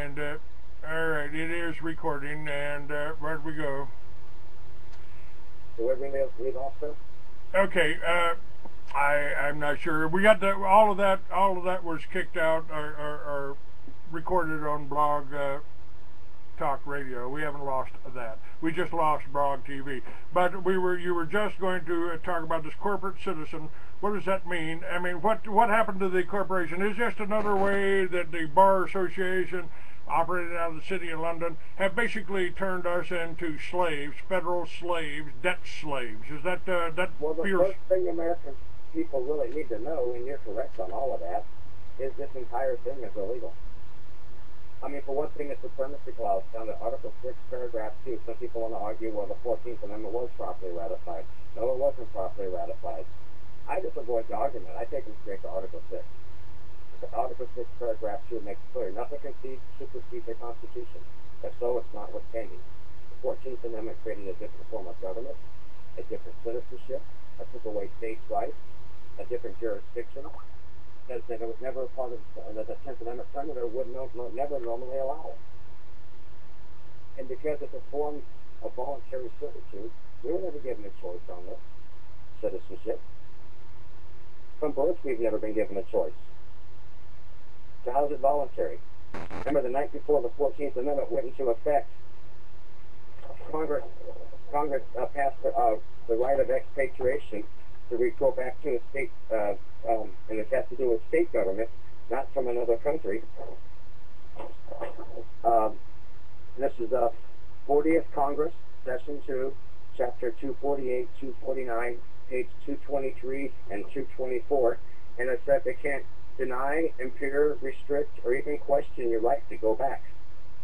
And all right, it is recording, and where'd we go? So where did we leave off, sir? Okay, I'm not sure. We got all of that was kicked out or recorded on Blog Talk Radio. We haven't lost that. We just lost Blog TV. But you were just going to talk about this corporate citizen. What does that mean? I mean, what happened to the corporation? Is just another way that the Bar Association, operated out of the city of London, have basically turned us into slaves, federal slaves, debt slaves. Is that well, the first thing American people really need to know, and you're correct on all of that, is this entire thing is illegal. I mean, for one thing, the supremacy clause found in Article 6, Paragraph 2. Some people want to argue, well, the 14th Amendment was properly ratified. No, it wasn't properly ratified. I just avoid the argument. I take them straight to Article 6. Article 6, Paragraph 2 makes it clear nothing can supersede the Constitution. If so, it's notwithstanding. The 14th Amendment created a different form of government, a different citizenship, took away states' rights, a different jurisdiction, says that it was never a part of the 10th Amendment senator would never normally allow it. And because it's a form of voluntary servitude, we were never given a choice on this citizenship. From birth, we've never been given a choice. So how is it voluntary? Remember, the night before the 14th Amendment went into effect, Congress passed the right of expatriation to go back to a state, and it has to do with state government, not from another country. This is the 40th Congress, Session 2, Chapter 248, 249, page 223 and 224, and it said they can't deny, impair, restrict, or even question your right to go back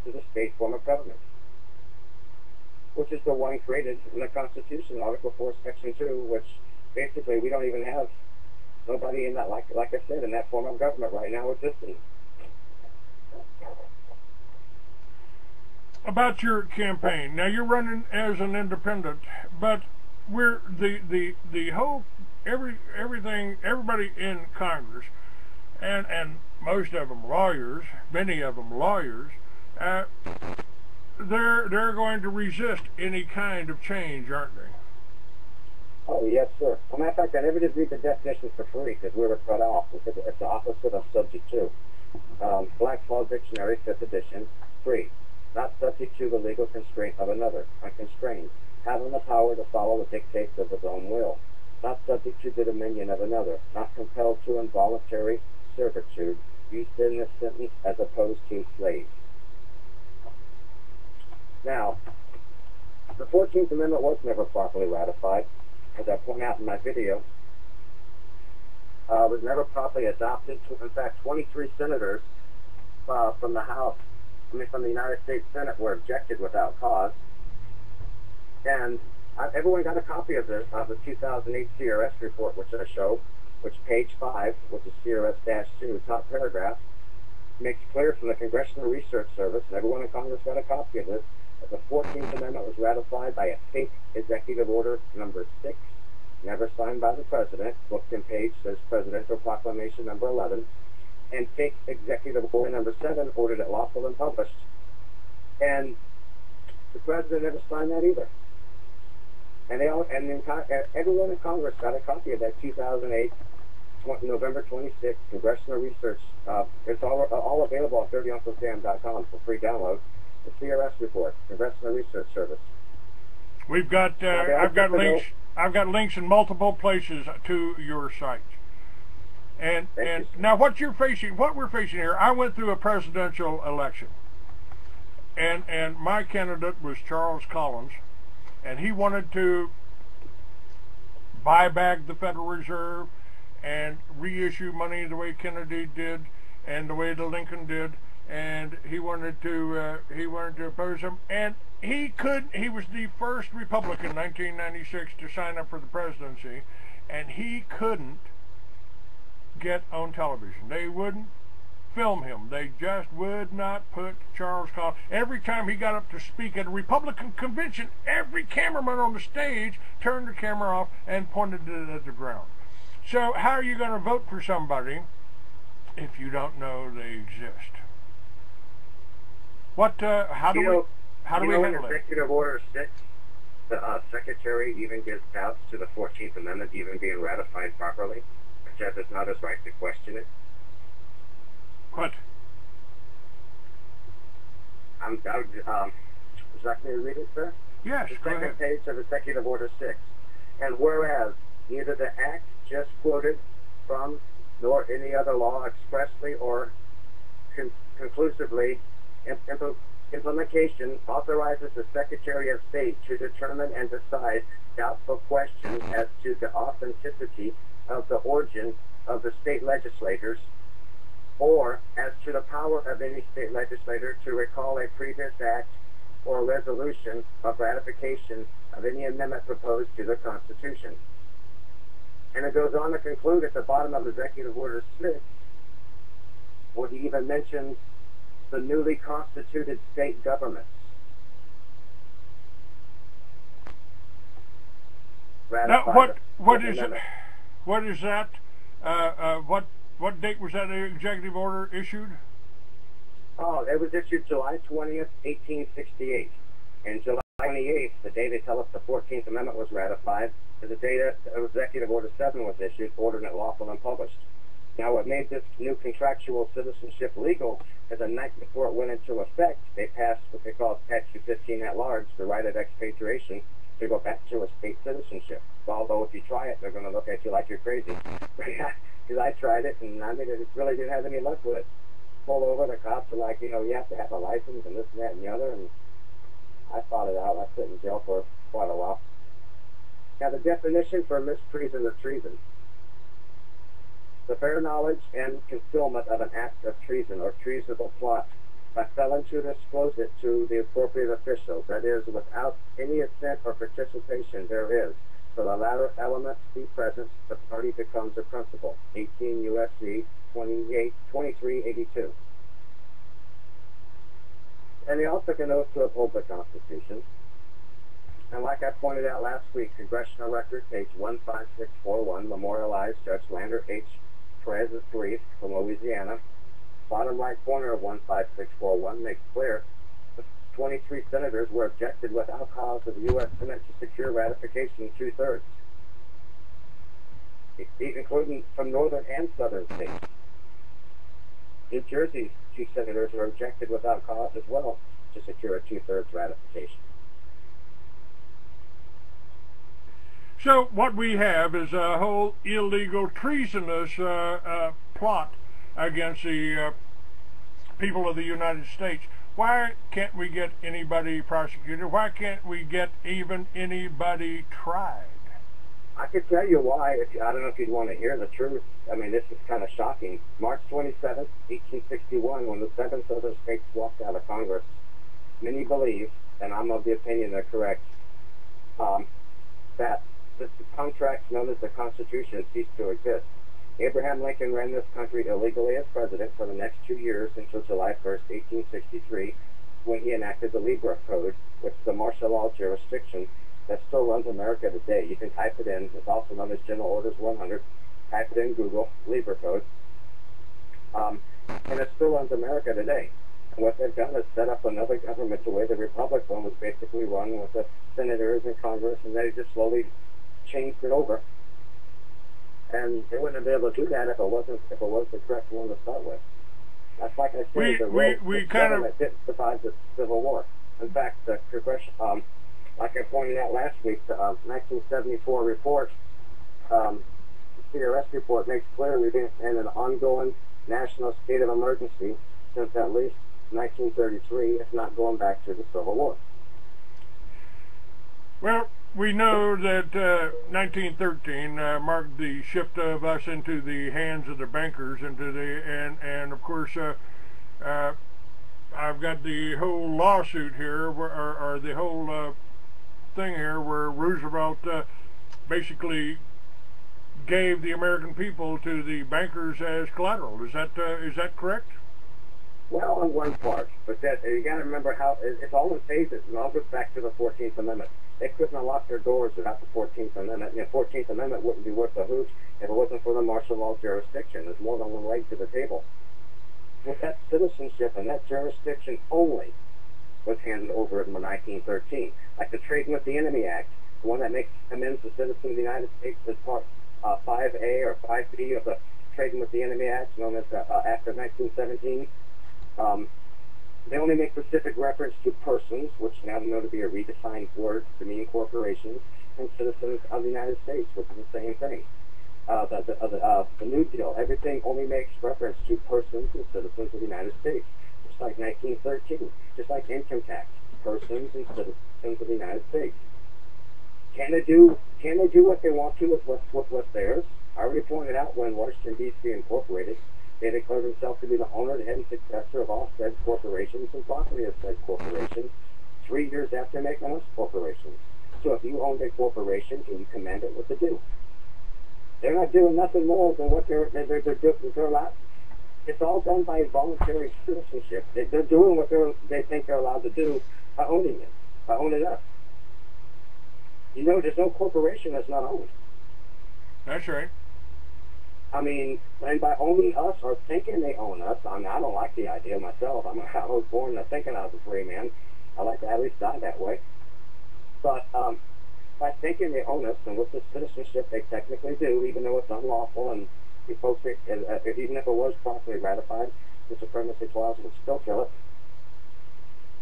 to the state form of government, which is the one created in the Constitution, Article 4, Section 2, which basically we don't even have nobody in that, like I said, in that form of government right now existing. About your campaign, now you're running as an independent, but we're the whole everybody in Congress, and most of them lawyers, many of them lawyers, they're going to resist any kind of change, aren't they? Oh, yes, sir. As a matter of fact, I never did read the definitions for free because we were cut off. It's the opposite of subject to. Black's Law Dictionary, 5th edition, 3. Not subject to the legal constraint of another, unconstrained, having the power to follow the dictates of his own will. Not subject to the dominion of another, not compelled to involuntary servitude, used in this sentence as opposed to slave. Now, the 14th Amendment was never properly ratified, as I point out in my video. Was never properly adopted. In fact, 23 senators from the United States Senate were ejected without cause. And everyone got a copy of the 2008 CRS report, which I show, which page 5, which is CRS-2, top paragraph, makes clear from the Congressional Research Service, and everyone in Congress got a copy of this, that the 14th Amendment was ratified by a fake Executive Order number 6, never signed by the President. Book and page says Presidential Proclamation number 11, and fake Executive Order number 7, ordered it lawful and published. And the President never signed that either. And everyone in Congress got a copy of that 2008, November 26th Congressional Research. It's all available on 30unclesam.com for free download. The CRS report, Congressional Research Service. We've got I've got links in multiple places to your site. And now what we're facing here, I went through a presidential election, and my candidate was Charles Collins, and he wanted to buy back the Federal Reserve and reissue money the way Kennedy did and the way the Lincoln did, and he wanted to oppose him, and he was the first Republican in 1996 to sign up for the presidency, and he couldn't get on television. They wouldn't film him. They just would not put Charles Collins. Every time he got up to speak at a Republican convention, every cameraman on the stage turned the camera off and pointed it at the ground. So how are you going to vote for somebody if you don't know they exist? What? How do we handle in it? Executive Order 6, the Secretary even gives doubts to the 14th Amendment even being ratified properly. The judge is not his right to question it. What? Would you like me to read it, sir? Yes, The go second ahead. page of Executive Order 6. And whereas neither the act just quoted from nor any other law expressly or conclusively implementation authorizes the Secretary of State to determine and decide doubtful questions as to the authenticity of the origin of the state legislators, or as to the power of any state legislator to recall a previous act or resolution of ratification of any amendment proposed to the Constitution. And it goes on to conclude at the bottom of Executive Order 6, where he even mentions the newly constituted state governments. Now, what is that? What date was that executive order issued? Oh, it was issued July 20th, 1868. And July 28th, the day they tell us the 14th Amendment was ratified, is the day that Executive Order 7 was issued, ordering it lawful and published. Now, what made this new contractual citizenship legal is the night before it went into effect, they passed what they call Statute 15 at large, the right of expatriation, to go back to a state citizenship. Although if you try it, they're going to look at you like you're crazy. Because I tried it, and I mean, it really didn't have any luck with it. Pull over, the cops are like, you know, you have to have a license and this and that and the other, and I fought it out. I sit in jail for quite a while. Now, the definition for mistreason or treason: the fair knowledge and concealment of an act of treason or treasonable plot by felon to disclose it to the appropriate officials, that is, without any assent or participation therein. For the latter element be present, the party becomes a principal. 18 U.S.C. 2382. And they also can oath to uphold the Constitution. And like I pointed out last week, Congressional Record, page 15641, memorialized Judge Lander H. Perez's brief from Louisiana. Bottom right corner of 15641 makes clear the 23 senators were objected without cause of the U.S. Senate to secure ratification 2/3, including from northern and southern states. New Jersey's 2 senators were objected without cause as well to secure a 2/3 ratification. So what we have is a whole illegal, treasonous plot against the people of the United States. Why can't we get anybody prosecuted? Why can't we get even anybody tried? I could tell you why. I don't know if you'd want to hear the truth. I mean, this is kind of shocking. March 27th, 1861, when the 7 southern states walked out of Congress, many believe, and I'm of the opinion they're correct, that the contract known as the Constitution ceased to exist. Abraham Lincoln ran this country illegally as president for the next 2 years until July 1st, 1863, when he enacted the Libra Code, which is the martial law jurisdiction that still runs America today. You can type it in. It's also known as General Orders 100. Type it in Google, Libra Code. And it still runs America today. And what they've done is set up another government the way the Republic one was basically run with the senators and Congress, and they just slowly changed it over. And they wouldn't have been able to do that if it was the correct one to start with. That's like I said, the government didn't survive the Civil War. In fact, the Congression, like I pointed out last week, the 1974 report, the CRS report makes clear we've been in an ongoing national state of emergency since at least 1933, if not going back to the Civil War. Well, we know that 1913 marked the shift of us into the hands of the bankers, and of course, I've got the whole lawsuit here, or the whole thing here, where Roosevelt basically gave the American people to the bankers as collateral. Is that correct? Well, on one part, but you got to remember how it's all in phases, and all goes back to the 14th Amendment. They couldn't have locked their doors without the 14th Amendment. And the 14th Amendment wouldn't be worth a hoot if it wasn't for the martial law jurisdiction. There's more than one leg to the table. With that citizenship and that jurisdiction only, was handed over in 1913. Like the Trading with the Enemy Act, the one that makes amends to citizens of the United States as part 5A or 5B of the Trading with the Enemy Act, known as the Act of 1917. They only make specific reference to persons, which now know to be a redefined word to mean corporations, and citizens of the United States, which is the same thing. The New Deal, everything only makes reference to persons and citizens of the United States, just like 1913, just like income tax, persons and citizens of the United States. Can they do what they want to with what's theirs? I already pointed out when Washington, D.C. incorporated, they declared themselves to be the owner, the head, and successor of all said corporations and property of said corporations 3 years after making us corporations. So if you owned a corporation, can you command it what to do? They're not doing nothing more than what they're allowed. It's all done by voluntary citizenship. They're doing what they think they're allowed to do by owning it, by owning us. You know, there's no corporation that's not owned. That's right. I mean, and by owning us or thinking they own us, I mean, I don't like the idea myself. I was born thinking I was a free man. I like to at least die that way. But by thinking they own us, and with the citizenship they technically do, even though it's unlawful, and the folks, even if it was properly ratified, the supremacy clause would still kill it.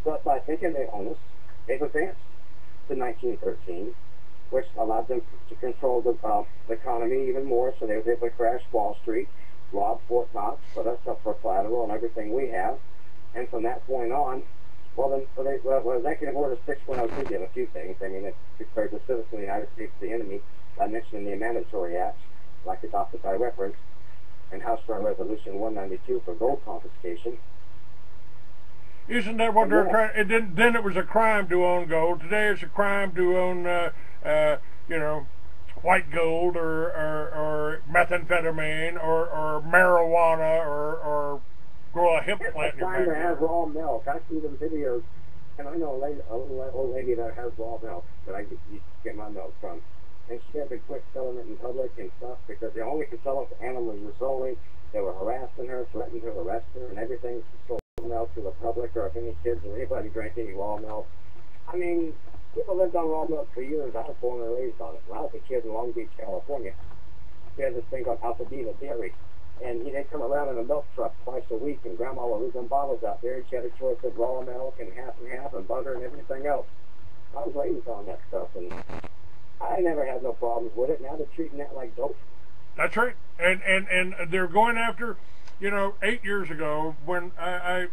But by thinking they own us, they've advanced to 1913, which allowed them to control the economy even more, so they were able to crash Wall Street, rob Fort Knox, put us up for collateral and everything we have. And from that point on, Executive Order 6102 did a few things. I mean, it declared the citizens of the United States the enemy by mentioning the mandatory acts, like adopted by reference, and House Joint Resolution 192 for gold confiscation. Isn't that what they're trying? Then it was a crime to own gold. Today it's a crime to own, white gold or methamphetamine or marijuana or grow a hemp plant in your backyard. It's a crime to have raw milk. I see them videos, and I know a little old lady that has raw milk that I used to get my milk from. And she had to quit selling it in public and stuff because they only could sell it to animals solely. They were harassing her, threatening to arrest her, and everything. She sold milk to the public, or if any kids or anybody drank any raw milk. I mean, people lived on raw milk for years. I was born and raised on it. When I was a kid in Long Beach, California, we had this thing called Altadena Dairy. And they'd come around in a milk truck twice a week, and Grandma would leave them bottles out there, and she had a choice of raw milk and half, and butter and everything else. I was raised on that stuff, and I never had no problems with it. Now they're treating that like dope. That's right. And they're going after, 8 years ago when I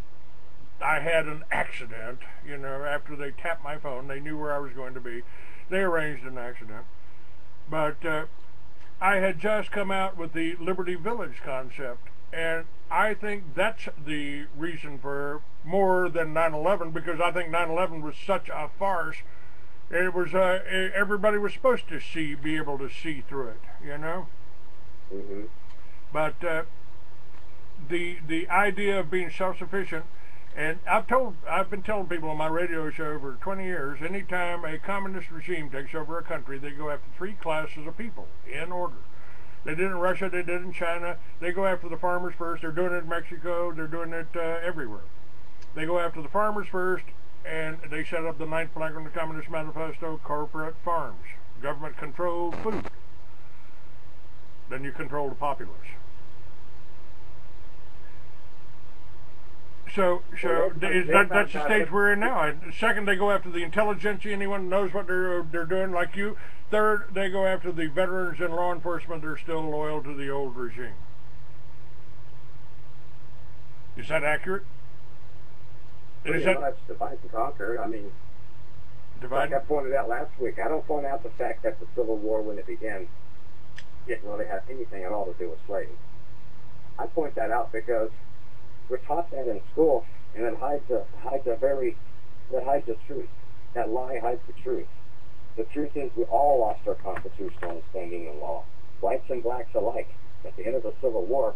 had an accident, after they tapped my phone, they knew where I was going to be. They arranged an accident. But I had just come out with the Liberty Village concept, and I think that's the reason for more than 9/11, because I think 9/11 was such a farce. It was everybody was supposed to be able to see through it, Mm-hmm. But the idea of being self-sufficient, and I've been telling people on my radio show for 20 years, anytime a communist regime takes over a country, they go after 3 classes of people in order. They did it in Russia, they did it in China. They go after the farmers first. They're doing it in Mexico. They're doing it everywhere. They go after the farmers first, and they set up the 9th plank on the Communist Manifesto: corporate farms, government-controlled food. Then you control the populace. So that's the stage we're in now. Second, they go after the intelligentsia, anyone who knows what they're doing, like you. Third, they go after the veterans and law enforcement that are still loyal to the old regime. Is that accurate? Pretty much divide and conquer. I mean, like I pointed out last week, I don't point out the fact that the Civil War, when it began, didn't really have anything at all to do with slavery. I point that out because we're taught that in school, and it hides the truth. That lie hides the truth. The truth is we all lost our constitutional standing in law, whites and blacks alike. At the end of the Civil War,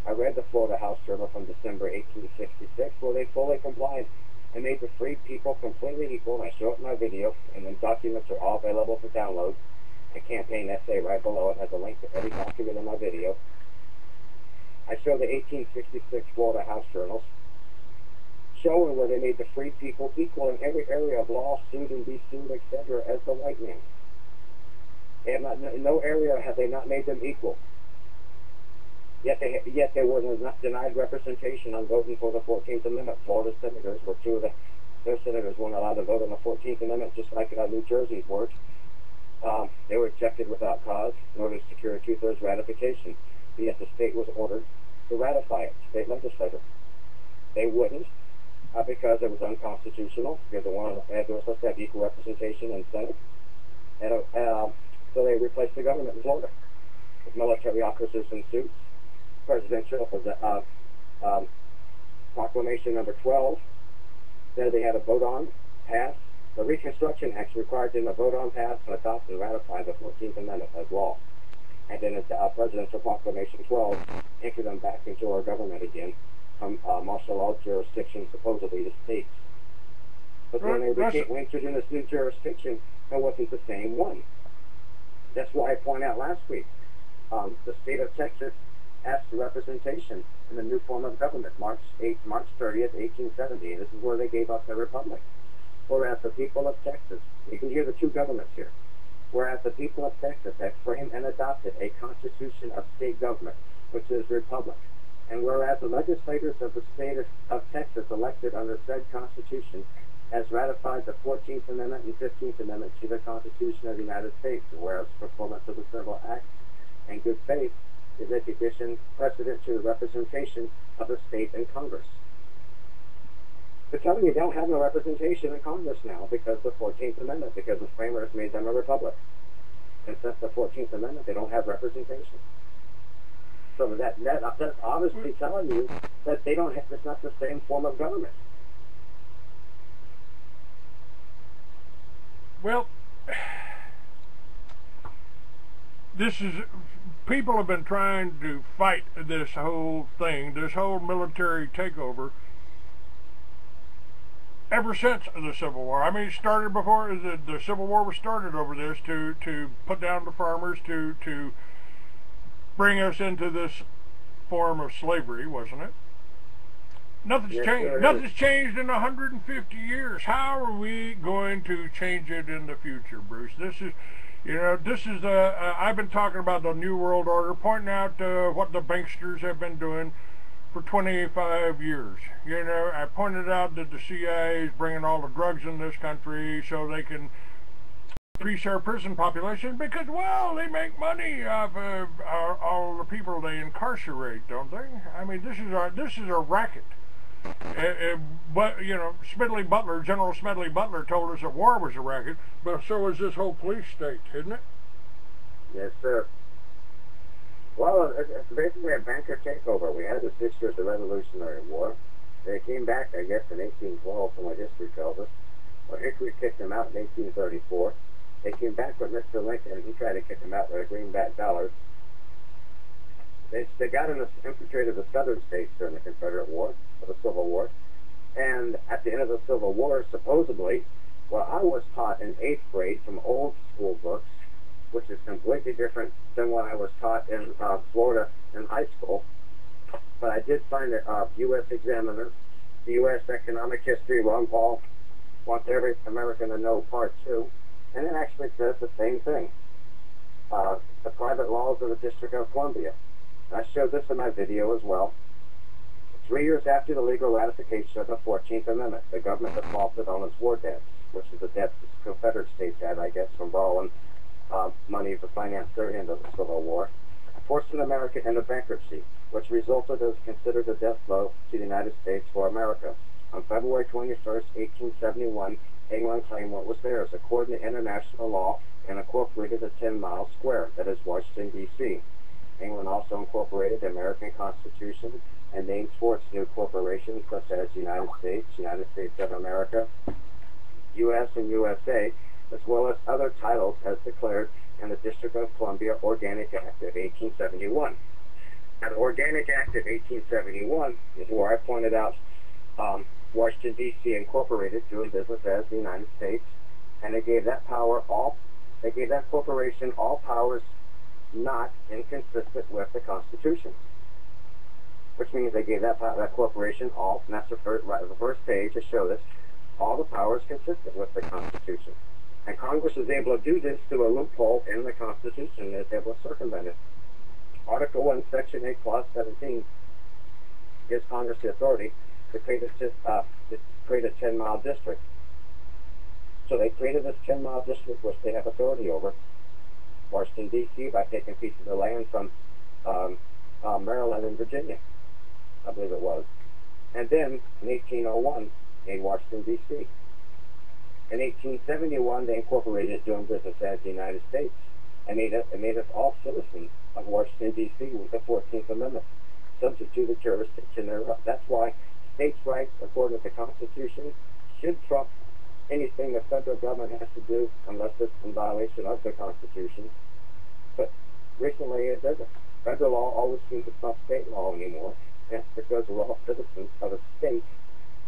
I read the Florida House Journal from December 1866, where they fully complied and made the free people completely equal, and I show it in my video, and the documents are all available for download. A campaign essay right below it has a link to every document in my video. I show the 1866 Florida House Journals, showing where they made the free people equal in every area of law, sued and be sued, etc., as the white man. They have not, in no area have they not made them equal. Yet they were not denied representation on voting for the 14th Amendment. Florida senators were two of their senators weren't allowed to vote on the 14th Amendment, just like New Jersey's were. They were rejected without cause in order to secure a 2/3 ratification. But yet the state was ordered to ratify it, state legislature. They wouldn't because it was unconstitutional, because they were supposed to have equal representation in the Senate. And so they replaced the government in Florida with military officers in suits. Presidential Proclamation number 12 said they had a vote on, pass. The Reconstruction Act required them to vote on, pass, and adopt and ratify the 14th Amendment as law. And then Presidential Proclamation 12 anchored them back into our government again from martial law jurisdiction, supposedly the states. But when they entered in this new jurisdiction, it wasn't the same one. That's why I pointed out last week, the state of Texas asked for representation in the new form of government, March 30th, 1870. This is where they gave up their republic. Whereas the people of Texas, you can hear the two governments here, whereas the people of Texas have framed and adopted a constitution of state government, which is republic. And whereas the legislators of the state of Texas elected under said constitution has ratified the 14th Amendment and 15th Amendment to the Constitution of the United States, whereas performance of the several acts and good faith is a condition precedent to the representation of the state in Congress. They're telling you they don't have no representation in Congress now because of the 14th Amendment, because the framers made them a republic. And since the 14th Amendment, they don't have representation. So that's obviously telling you that they don't have, it's not the same form of government. Well, people have been trying to fight this whole thing, this whole military takeover, ever since the Civil War. I mean, it started before the Civil War was started over this to put down the farmers, to bring us into this form of slavery, wasn't it? Nothing's changed. Sure Nothing's changed in 150 years. How are we going to change it in the future, Bruce? This is, I've been talking about the New World Order, pointing out what the banksters have been doing for 25 years. I pointed out that the CIA is bringing all the drugs in this country so they can increase our prison population because, well, they make money off of all the people they incarcerate, don't they? I mean, this is a racket. But General Smedley Butler told us that war was a racket, but so is this whole police state, isn't it? Yes, sir. Well, it's basically a banker takeover. We had the 6 years of the Revolutionary War. They came back, I guess, in 1812, from what history tells us. Well, Hickory kicked them out in 1834. They came back with Mr. Lincoln, and he tried to kick them out with a greenback dollars. They got infiltrated the southern states during the Confederate War, or the Civil War. And at the end of the Civil War, supposedly, well, I was taught in 8th grade from old school books, which is completely different than what I was taught in Florida in high school. But I did find a U.S. Examiner, the U.S. Economic History, Ron Paul wants every American to know Part 2, and it actually says the same thing. The private laws of the District of Columbia. I showed this in my video as well. 3 years after the legal ratification of the 14th Amendment, the government defaulted on its war debts, which is the debts the Confederate States had, I guess, from borrowing money to finance their end of the Civil War, forcing America into bankruptcy, which resulted as considered a death blow to the United States for America. On February 21st, 1871, England claimed what was theirs according to international law and incorporated the 10-mile square, that is Washington, D.C. England also incorporated the American Constitution and names for its new corporations such as United States of America, U.S. and USA, as well as other titles as declared in the District of Columbia Organic Act of 1871. Now, the Organic Act of 1871 is where I pointed out Washington, D.C. incorporated doing business as the United States, and they gave that corporation all powers not inconsistent with the Constitution. which means they gave that corporation all, and that's the first page to show this, all the powers consistent with the Constitution. And Congress is able to do this through a loophole in the Constitution. It's able to circumvent it. Article 1, Section 8, Clause 17 gives Congress the authority to create a 10-mile district. So they created this 10-mile district, which they have authority over, Washington, D.C., by taking pieces of land from Maryland and Virginia, I believe it was. And then, in 1801, in Washington, D.C. In 1871, they incorporated doing business as the United States and made us all citizens of Washington, D.C. with the 14th Amendment, subject to the jurisdiction thereof. That's why states' rights, according to the Constitution, should trump anything the federal government has to do unless it's in violation of the Constitution. But recently it doesn't. Federal law always seems to trump state law anymore. That's because we're all citizens of a state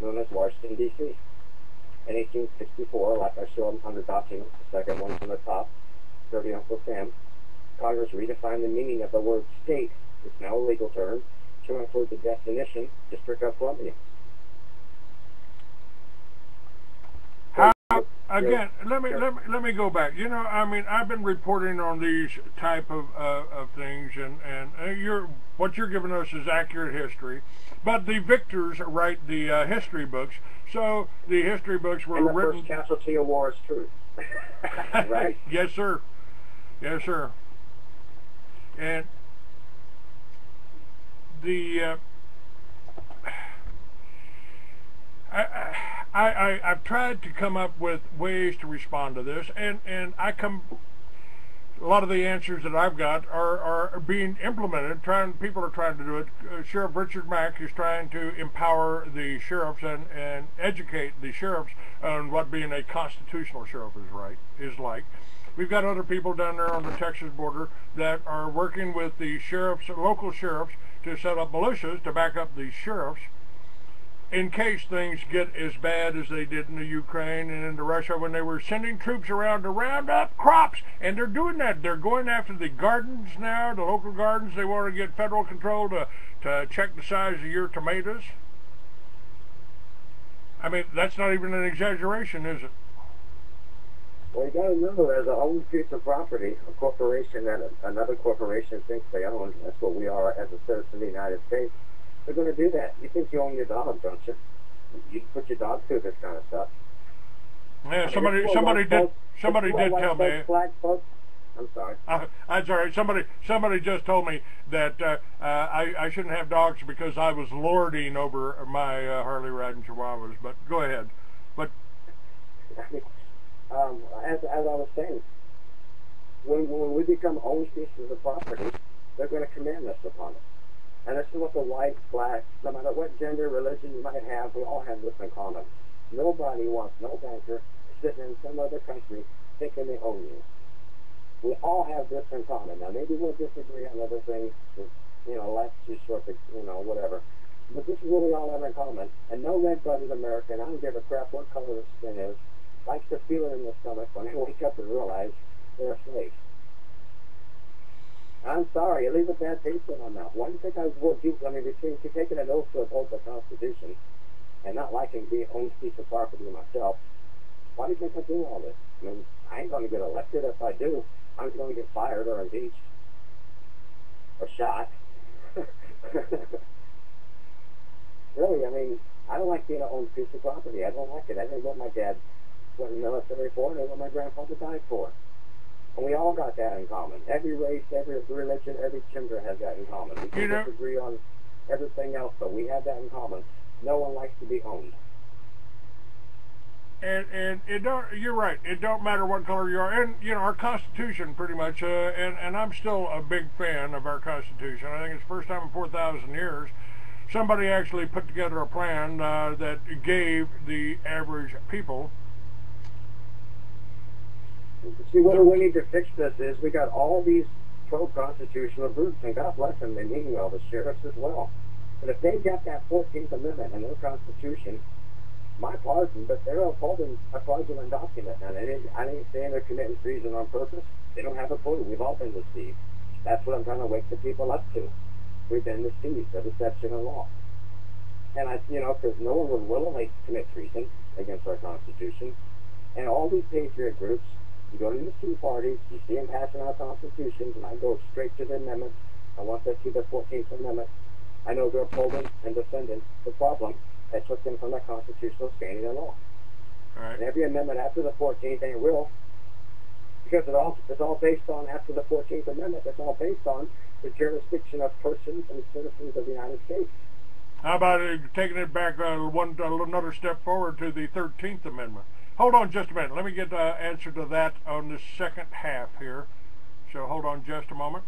known as Washington, D.C. In 1864, like I showed on the document, the second one from the top, 30 Uncle Sam, Congress redefined the meaning of the word state, it's now a legal term, to include the definition, District of Columbia. Again, let me go back. You know, I mean, I've been reporting on these type of things, and what you're giving us is accurate history. But the victors write the history books, so the history books were written. And the first casualty of war is truth, right? Yes, sir. Yes, sir. And the I've tried to come up with ways to respond to this, and a lot of the answers that I've got are being implemented. People are trying to do it. Sheriff Richard Mack is trying to empower the sheriffs and educate the sheriffs on what being a constitutional sheriff is like. We've got other people down there on the Texas border that are working with the sheriffs, local sheriffs, to set up militias to back up the sheriffs in case things get as bad as they did in the Ukraine and into Russia when they were sending troops around to round up crops. And they're doing that. They're going after the gardens now, the local gardens. They want to get federal control to check the size of your tomatoes. I mean, that's not even an exaggeration, is it? Well, you got to remember, as an owned piece of property, a corporation that another corporation thinks they own, that's what we are as a citizen of the United States, they're going to do that. You think you own your dog, don't you? You put your dog through this kind of stuff. Yeah, somebody did tell me. Black folks. I'm sorry. I'm sorry. Somebody just told me that I shouldn't have dogs because I was lording over my Harley riding Chihuahuas. But go ahead. But as I was saying, when we become owned pieces of property, they're going to command us upon it. And this is what the white, black, no matter what gender, religion you might have, we all have this in common. Nobody wants no banker sitting in some other country thinking they own you. We all have this in common. Now, maybe we'll disagree on other things, life's too short, whatever. But this is what we all have in common. And no red-blooded American, I don't give a crap what color their skin is, likes to feel it in the stomach when they wake up and realize they're a slave. I'm sorry, you leave a bad taste in my mouth. Why do you think I would do? I mean, between taking an oath to uphold the Constitution and not liking being owned piece of property myself, why do you think I do all this? I mean, I ain't going to get elected if I do. I'm going to get fired or impeached or shot. Really, I mean, I don't like being an owned piece of property. I don't like it. I didn't know what my dad went in the military for, and I didn't know what my grandfather died for. And we all got that in common. Every race, every religion, every gender has that in common. We can disagree on everything else, but we have that in common. No one likes to be owned. And it don't. You're right. It don't matter what color you are. And our Constitution, pretty much. And I'm still a big fan of our Constitution. I think it's the first time in 4,000 years somebody actually put together a plan that gave the average people. See, what we need to fix this is we got all these pro-constitutional groups, and God bless them, they mean well, the sheriffs as well. But if they've got that 14th Amendment in their Constitution, my pardon, but they're upholding a fraudulent document. And I ain't saying they're committing treason on purpose. They don't have a clue. We've all been deceived. That's what I'm trying to wake the people up to. we've been deceived, a deception in law. And because no one would willingly commit treason against our Constitution. And all these patriot groups, you go to these two parties, you see them passing our constitutions, and I go straight to the amendment. And once I see the 14th Amendment, I know they're upholding and defending the problem that took them from the constitutional standing and law. All right. And every amendment after the 14th ain't real, because it's all based on, after the 14th Amendment, it's all based on the jurisdiction of persons and citizens of the United States. How about taking it back another step forward to the 13th Amendment? Hold on just a minute. Let me get the answer to that on the second half here. So hold on just a moment.